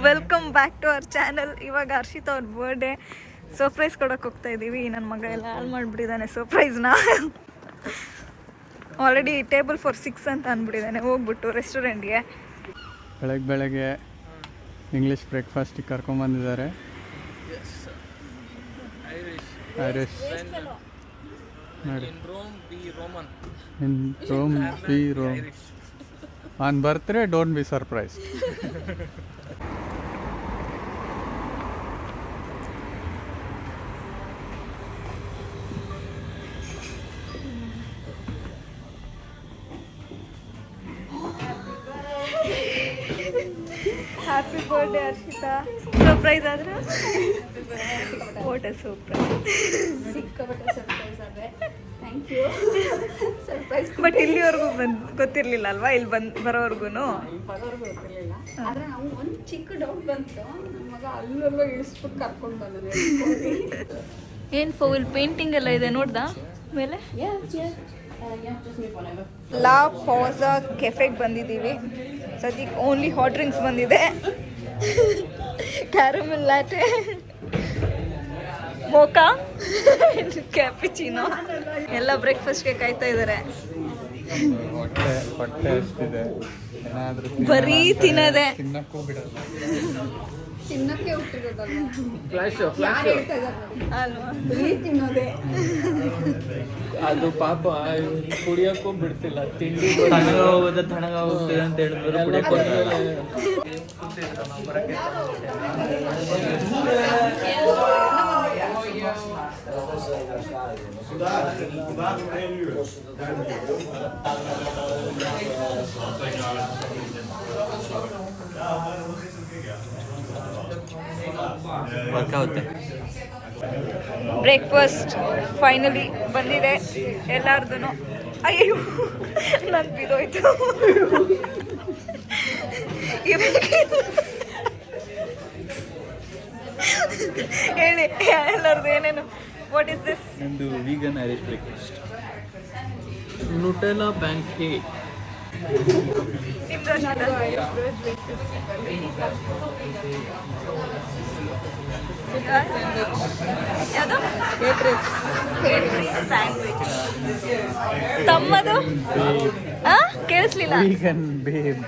Welcome back to our channel. ಇವಾಗ ಹರ್ಷಿತ್ ಅವ್ರ birthday surprise ಕೊಡೋಕೆ ಹೋಗ್ತಾ ಇದ್ದೀವಿ. ನನ್ನ ಮಗ ಎಲ್ಲ ಹಾಳು ಮಾಡಿಬಿಟ್ಟಿದ್ದಾನೆ ಸರ್ಪ್ರೈಸ್ನ. ಆಲ್ರೆಡಿ ಟೇಬಲ್ ಫಾರ್ 6 ಅಂತ ಅಂದ್ಬಿಟ್ಟಿದ್ದಾನೆ ಹೋಗ್ಬಿಟ್ಟು ರೆಸ್ಟೋರೆಂಟ್ಗೆ. ಬೆಳಗ್ಗೆ ಇಂಗ್ಲೀಷ್ ಬ್ರೇಕ್ಫಾಸ್ಟಿಗೆ ಕರ್ಕೊಂಬಂದಿದ್ದಾರೆ. ಐರಿಷ್ ನೋಡಿ. In Rome be Rome. On birthday don't be surprised. Happy birthday Harshita. Surprise ಆದ್ರೆ ವಾಟ್ ಅ ಸರ್ಪ್ರೈಸ್. ಸಿಕ್ಕಾಪಟ್ಟೆ ಸರ್ಪ್ರೈಸ್ ಆದ್ರೆ ಥ್ಯಾಂಕ್ ಯು. ಸರ್ಪ್ರೈಸ್ ಬಟ್ ಇಲ್ಲಿವರೆಗೂ ಗೊತ್ತಿರಲಿಲ್ಲ ಅಲ್ವಾ, ಇಲ್ಲಿ ಬರೋವರೆಗೂ ಗೊತ್ತಿರಲಿಲ್ಲ. ಆದರೆ ನಾವು ಒಂದು ಚಿಕ್ಕ ಡೌಟ್ ಬಂತು, ನನ್ನ ಮಗ ಅಲ್ಲೆಲ್ಲ ಇಳಿಸ್ಬಿಟ್ಟು ಕರ್ಕೊಂಡು ಬಂದ. ಏನು ಫುಲ್ ಪೇಂಟಿಂಗ್ ಎಲ್ಲ ಇದೆ ನೋಡ್ದಾ ಮೇಲೆ. ಲಾ ಪಾಸಾ ಕೆಫೆಗೆ ಬಂದಿದ್ದೀವಿ. ಸದ್ಯಕ್ಕೆ ಓನ್ಲಿ ಹಾಟ್ ಡ್ರಿಂಕ್ಸ್ ಬಂದಿದೆ. ಕ್ಯಾರಮೆಲ್ ಲ್ಯಾಟೆ, ಮೋಕಾ, ಕ್ಯಾಪಿಚಿನೋ ಎಲ್ಲ ಬ್ರೇಕ್ಫಾಸ್ಟ್ಗೆ ಕಾಯ್ತಾ ಇದ್ದಾರೆ. ಹೊಟ್ಟೆ ಅಷ್ಟಿದೆ, ಏನಾದರೂ ಬರೀ ತಿನ್ನೋದೆ. ತಿನ್ನಕ್ಕೂ ಬಿಡಲ್ಲ. ತಿನ್ನಕ್ಕೆ ಹುಟ್ಟಿರೋದಲ್ಲ, ಫ್ಲಾಶ್ ಅಲ್ವಾ, ಬರೀ ತಿನ್ನೋದೆ. ಅದು ಪಾಪ ಕುಡಿಯೋಕ್ಕೂ ಬಿಡ್ತಿಲ್ಲ. ತಿಂಡಿ ತಣ್ಣಗಾಗುತ್ತೆ ಅಂತ ಹೇಳಿದ್ರು ಕುಡಿಯೋಕ್ಕೂ ಬ್ರೇಕ್ಫಾಸ್ಟ್ ಫೈನಲಿ ಬಂದಿದೆ ಎಲ್ಲಾರ್ದು. ಅಯ್ಯೋ ನಾನು ಬಿದ್ದೋಯ್ತು. ಹೇಳಿ ಎಲ್ಲರದು ಏನೇನು. What is this? ಒಂದು vegan Irish breakfast, Nutella pancake. ಯಾವುದು? ತಮ್ಮದು ಕೇಳಿಸ್ಲಿಲ್ಲ. Vegan babe.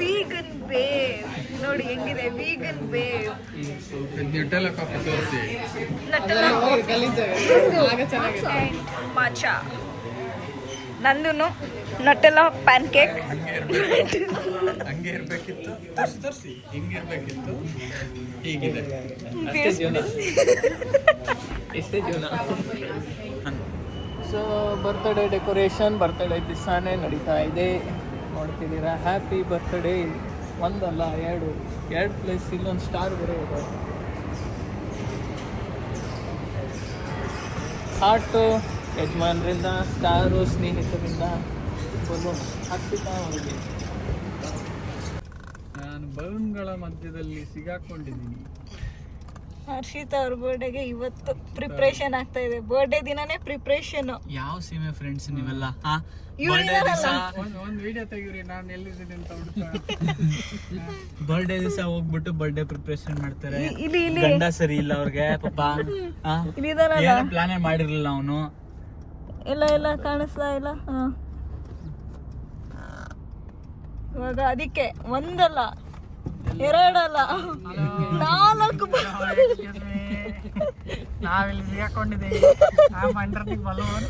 ವೀಗನ್ ಬೇಬ್ ನೋಡಿ ಹೆಂಗಿದೆ. ವೀಗನ್ ಬೇಬ್ ನ್ಯೂಟೆಲ್ಲಾ ಕಾಫಿ ತೋರಿಸಿ. ಮಾಚಾ. ನಂದು ನಟೆಲ್ಲಾ ಪ್ಯಾನ್ ಕೇಕ್. ಹಂಗೆ ಇರಬೇಕಿತ್ತು, ತೋರಿಸಿ ಹಿಂಗಿರ್ಬೇಕಿತ್ತು. ಹೀಗಿದೆ. ಎಷ್ಟೇ ಜೀವನ. ಸೊ ಬರ್ತ್ಡೇ ಡೆಕೋರೇಷನ್ ಬರ್ತ್ಡೇ ದಿವಸನೇ ನಡೀತಾ ಇದೆ, ನೋಡ್ತಿದ್ದೀರಾ. ಹ್ಯಾಪಿ ಬರ್ತ್ಡೇ ಒಂದಲ್ಲ ಎರಡು ಪ್ಲೇಸ್, ಇಲ್ಲೊಂದು ಸ್ಟಾರ್ ಬೇರೆ ಇದೆ. ಹಾರ್ಟು ಯಜಮಾನರಿಂದ, ಸ್ಟಾರು ಸ್ನೇಹಿತರಿಂದ ಬಲೂನ್ ಹಾಕ್ತಿದ್ದ ಅವರಿಗೆ. ನಾನು ಬಲೂನ್ಗಳ ಮಧ್ಯದಲ್ಲಿ ಸಿಗಾಕೊಂಡಿದ್ದೀನಿ. ಹರ್ಷಿತ್ ಅವ್ರ ಬರ್ಡೇಗೆ ಇವತ್ತು ಪ್ರಿಪ್ರೇಷನ್ ಆಗ್ತಾ ಇದೆ. ಬರ್ಡೇ ದಿನನೇ ಪ್ರಿಪ್ರೇಷನ್. ಯಾವ ಸೀಮೆ ಫ್ರೆಂಡ್ಸ್ ನೀವೆಲ್ಲ? ಒಂದು ವಿಡಿಯೋ ತೆಗೀರಿ, ನಾನು ಎಲ್ಲಿದ್ದೀನಿ ಅಂತ ಹುಡುಕ. ಬರ್ಡೇ ದಿವಸ ಹೋಗ್ಬಿಟ್ಟು ಬರ್ಡೇ ಪ್ರಿಪ್ರೇಷನ್ ಮಾಡ್ತಾರೆ. ಇಲ್ಲಿ ಗಂಡ ಸರಿ ಇಲ್ಲ ಅವ್ರಿಗೆ ಪಾಪ. ಇದಾರಲ್ಲ, ಪ್ಲಾನೇ ಮಾಡಿರ್ಲಿಲ್ಲ ಅವನು. ಎಲ್ಲ ಕಾಣಿಸ್ತಾ ಇಲ್ಲ. ಇವಾಗ ಅದಕ್ಕೆ ಒಂದಲ್ಲ ಎರಡಲ್ಲ 4 ನಾವಿಲ್ಲಿ ಸಿಗಾಕೊಂಡಿದ್ದೀವಿ. ಬಲೂನ್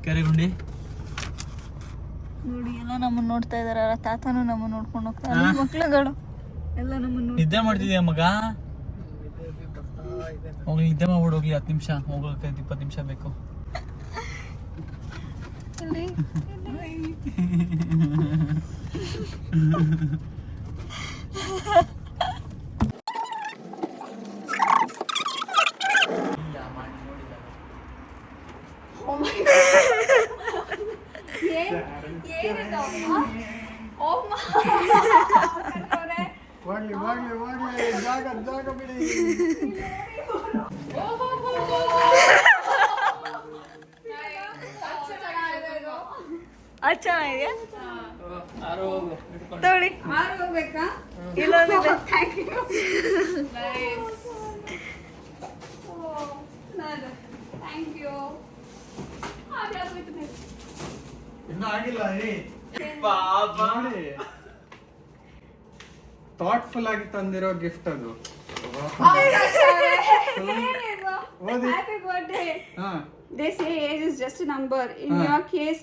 ಕೆರೆಗುಂಡಿ ನೋಡಿ ಎಲ್ಲ ನಮ್ಮನ್ನ ನೋಡ್ತಾ ಇದಾರ. ತಾತನು ನಮ್ಮನ್ನ ನೋಡ್ಕೊಂಡು ಹೋಗ್ತಾರೆ. ಮಕ್ಳುಗಳು ಎಲ್ಲ ನಮ್ಮನ್ನ ನಿದ್ದೆ ಮಾಡ್ತಿದ್ಯಾ ಮಗ? ಹೋಗ್ಲಿ ನಿದ್ದೆ ಮಾಡ್ಬಿಡು, ಹೋಗ್ಲಿ. 10 ನಿಮಿಷ ಹೋಗೋಕೆ 20 ನಿಮಿಷ ಬೇಕು. ಜಾಗ ಬಿಡಿ. ಅದು ಚೆನ್ನಾಗಿದೆಯಾ? ಆರು ಹೋಗು ಹಿಡ್ಕೊಂಡು. ತಗೊಳ್ಳಿ. ಆರು ಹೋಗ್ಬೇಕಾ? ಇಲ್ಲೊಂದಿದೆ. Thank you. Thank you. ಇನ್ನೂ ಆಗಿಲ್ಲ ನೋಡಿ ಥಾಟ್ಫುಲ್ ಆಗಿ ತಂದಿರೋ ಗಿಫ್ಟ್ ಅದು. ಓದಿ. Happy birthday. ಹಾ They say age is just a number. In your case,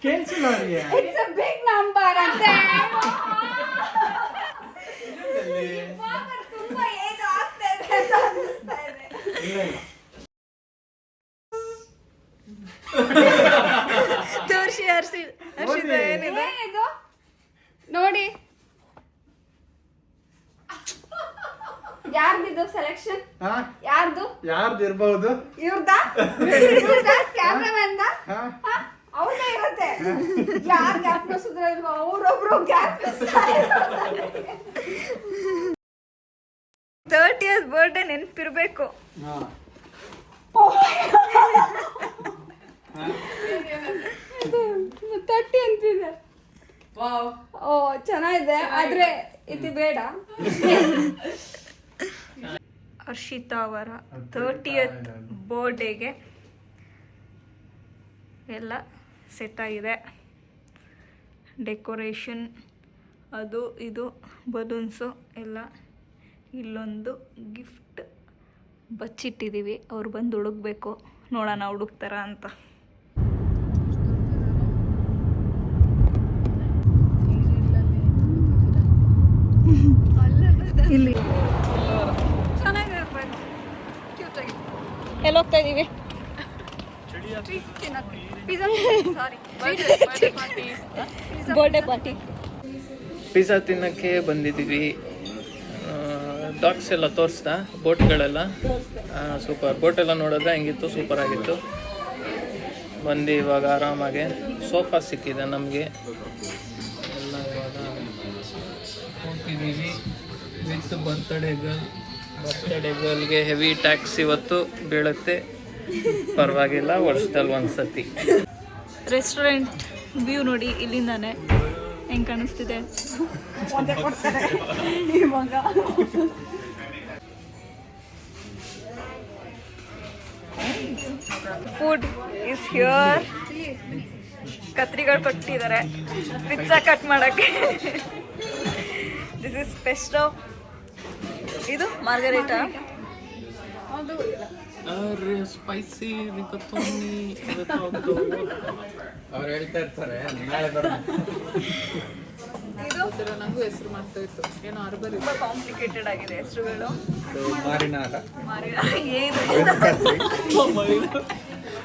ಕೇಳಿಸಿಲ್ಲ ಅವರಿಗೆ. it's a big number. ಅಂತೆ. ಇವಾಗ ತುಂಬಾ ಏಜ್ ಆಗ್ತಾ ಇದೆ ಅಂತ ಅನಿಸ್ತಾ ಇದೆ. ತೋರಿಸಿ ಹರ್ಷಿತ ಏನಿದೆ? ಏನಿದು? ನೋಡಿ ಯಾರ್ದಿದು ಸೆಲೆಕ್ಷನ್? ಹಾ ಯಾರ್ದು? ಯಾರ್ದು ಇರ್ಬಹುದು? ಇವ್ರದಾ? ಕ್ಯಾಮ್ರಾಮನ್ ಅವ್ರದೇ ಇರುತ್ತೆ. ಯಾರು ಗ್ಯಾಪ್ ಸುದ್ರೆ ಅವ್ರೊಬ್ರು ಗ್ಯಾಪ್ 30th ಬರ್ಡೇ ನೆನಪಿರ್ಬೇಕು. ಹಾ 30 ಅಂತಿದೆ. ಓ ಚೆನ್ನಾಗಿದೆ, ಆದ್ರೆ ಇದು ಬೇಡ. ಹರ್ಷಿತಾ ಅವರ 30th ಬರ್ಡೇಗೆ ಎಲ್ಲ ಸೆಟ್ ಆಗಿದೆ. ಡೆಕೋರೇಷನ್ ಅದು ಇದು ಬಲೂನ್ಸು ಎಲ್ಲ. ಇಲ್ಲೊಂದು ಗಿಫ್ಟ್ ಬಚ್ಚಿಟ್ಟಿದ್ದೀವಿ. ಅವ್ರು ಬಂದು ಹುಡುಕ್ಬೇಕು, ನೋಡೋಣ ಹುಡುಕ್ತಾರ ಅಂತ. ಇಲ್ಲಿ ಚೆನ್ನಾಗಿರ್ಬೇಕು, ಕ್ಯೂಟಾಗಿ. ಎಲ್ಲಿ ಹೋಗ್ತಾ ಇದ್ದೀವಿ? Birthday party. ಪಿಜ್ಜಾ ತಿನ್ನಕ್ಕೆ ಬಂದಿದ್ದೀವಿ. ಡಾಗ್ಸ್ ಎಲ್ಲ ತೋರಿಸ್ತಾ, ಬೋಟ್ಗಳೆಲ್ಲ ಸೂಪರ್. ಬೋಟೆಲ್ಲ ನೋಡಿದ್ರೆ ಹೆಂಗಿತ್ತು, ಸೂಪರ್ ಆಗಿತ್ತು. ಬಂದು ಇವಾಗ ಆರಾಮಾಗೆ ಸೋಫಾ ಸಿಕ್ಕಿದೆ ನಮಗೆ. ಎಲ್ಲ ಇವಾಗ ಹೋಗ್ತಿದ್ದೀವಿ ವಿತ್ ಬರ್ತ್ಡೇ ಗರ್ಲ್ಗೆ ಹೆವಿ ಟ್ಯಾಕ್ಸ್ ಇವತ್ತು ಬೀಳುತ್ತೆ. ಪರವಾಗಿಲ್ಲ, ವರ್ಷದಲ್ಲಿ ಒಂದ್ಸತಿ. ರೆಸ್ಟೋರೆಂಟ್ ವ್ಯೂ ನೋಡಿ ಇಲ್ಲಿಂದಾನೆ ಹೆಂಗೆ ಕಾಣಿಸ್ತಿದೆ. Food is here. ಕತ್ರಿಗಳು ಕೊಟ್ಟಿದ್ದಾರೆ ಪಿಜ್ಜಾ ಕಟ್ ಮಾಡಕ್ಕೆ. This is pesto. ಇದು ಮಾರ್ಗರೇಟಾ. ಸ್ಪೈಸಿ ಅವ್ರು ಹೇಳ್ತಾ ಇರ್ತಾರೆ ನಾಳೆ ಬರೋಣ. ಇದು ನಂಗೂ ಹೆಸರು ಮಾಡ್ತಾ ಇತ್ತು, ಏನೋ ಅರ್ಬರ್ ತುಂಬಾ ಕಾಂಪ್ಲಿಕೇಟೆಡ್ ಆಗಿದೆ ಹೆಸರುಗಳು. ಮಾರಿನಾರ ಏನು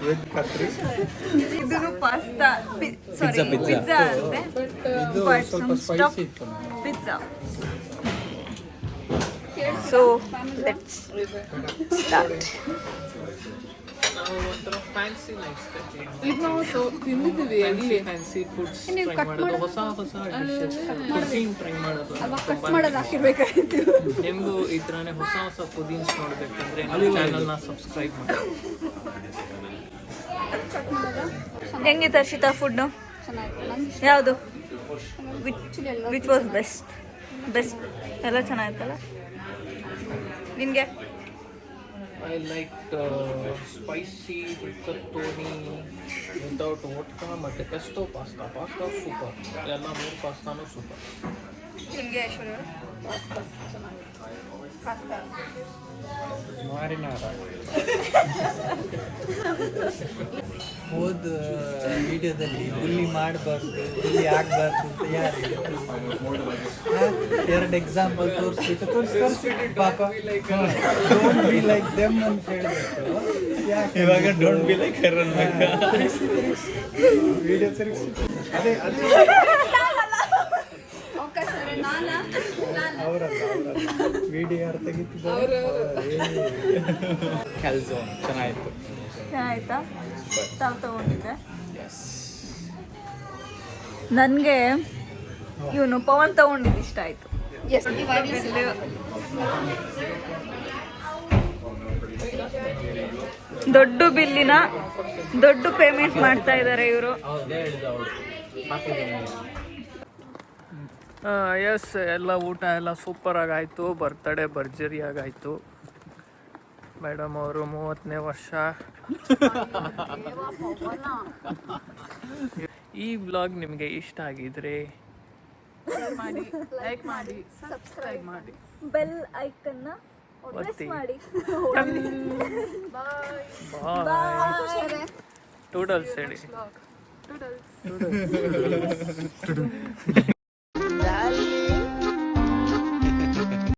ವಿತ್ ಕತ್ರಿ. ಇದು ಪಾಸ್ತಾ, ಸಾರಿ ಪಿಜ್ಜಾ ಅಂತೆ. ಇದು But ಸ್ವಲ್ಪ some ಸ್ಪೈಸಿ stuff ಇತ್ತು. pizza. So let's start. ನಾವು ಒಂಥರ ಫ್ಯಾನ್ಸಿ ಇದು ನಾವು ತಿಂದಿದ್ದೀವಿ ಅಲ್ಲಿ. ಫ್ಯಾನ್ಸಿ ಫುಡ್ಸ್ ನೀವು ಟ್ರೈ cut ಮಾಡೋದು, ಮಾಡೋದು? ಹೊಸ ಡಿಶಸ್ ಕುಕಿಂಗ್ ಟ್ರೈ ಮಾಡೋದು. ಕಟ್ ಮಾಡೋದು ಹಾಕಿರ್ಬೇಕಾಗಿತ್ತು. ನಿಮಗೂ ಈ ಥರನೇ ಹೊಸ ಕುದೀನ್ಸ್ ನೋಡಬೇಕಂದ್ರೆ ಚಾನಲ್ನ ಸಬ್ಸ್ಕ್ರೈಬ್ ಮಾಡಿ. ಹೆಂಗಿತ್ತು ಹರ್ಷಿತಾ ಫುಡ್ಡು? ಚೆನ್ನಾಗಿತ್ತು. ಯಾವುದು? Actually ಎಲ್ಲ ವಿಚ್ ವಾಸ್ ಬೆಸ್ಟ್ ಎಲ್ಲ ಚೆನ್ನಾಗಿತ್ತಲ್ಲ ನಿನಗೆ? I like spicy rigatoni without vodka ಮತ್ತು ಪೆಸ್ಟೋ ಪಾಸ್ತಾ ಸೂಪರ್. ಎಲ್ಲ 3 ಪಾಸ್ತಾನೂ ಸೂಪರ್. ನಿಮಗೆ ಐಶ್ವರ್ಯ? ಮಾರಿನಾರ ಹೋದ ವಿಡಿಯೋದಲ್ಲಿ ಬುಲ್ಲಿ ಮಾಡಬಾರ್ದು, ಬುಲ್ಲಿ ಆಗಬಾರ್ದು ಅಂತ ಯಾರು 2 ಎಕ್ಸಾಂಪಲ್ ತೋರಿಸ್ಬಿಟ್ಟು ಪಾಪ ಡೋಂಟ್ ಬಿ ಲೈಕ್ ದೆಮ್ ಅಂತ ಹೇಳ್ಬಿಟ್ಟು ಇವಾಗ ಡೋಂಟ್ ಬಿ ಲೈಕ್ ಹರ್ ಅನ್ಬೇಕಾ? ವಿಡಿಯೋ ತಿರುಗಿಸಿ ಅದೇ ಅವರಲ್ಲ ವಿಡಿಯೋ ಯಾರು ತೆಗಿತಿದ್ದಾರೆ. ಕ್ಯಾಲ್ಝೋನ್ ಚೆನ್ನಾಗಿತ್ತು. ಆಯ್ತಾ? ತಾವು ತಗೊಂಡಿದ್ದೆ. ನನಗೆ ಇವನು ಪವನ್ ತಗೊಂಡಿದ್ದು ಇಷ್ಟ ಆಯಿತು. ದೊಡ್ಡ ಬಿಲ್ಲಿನ ದೊಡ್ಡ ಪೇಮೆಂಟ್ ಮಾಡ್ತಾ ಇದ್ದಾರೆ ಇವರು. ಎಸ್, ಎಲ್ಲ ಊಟ ಎಲ್ಲ ಸೂಪರಾಗಿ ಆಯಿತು. ಬರ್ತಡೇ ಭರ್ಜರಿಯಾಗಾಯಿತು. ಮೇಡಮ್ ಅವರು 30ನೇ ವರ್ಷ. ಈ ವ್ಲಾಗ್ ನಿಮಗೆ ಇಷ್ಟ ಆಗಿದ್ರೆ ಮಾಡಿ, ಲೈಕ್ ಮಾಡಿ, ಸಬ್ಸ್ಕ್ರೈಬ್ ಮಾಡಿ. ಬೆಲ್ ಐಕನ್ನ ಒತ್ತಿ. ಮಾಡಿ. ಬಾಯ್. ಟೂಡಲ್ಸ್ ಹೇಳಿ. ಟೂಡಲ್ಸ್.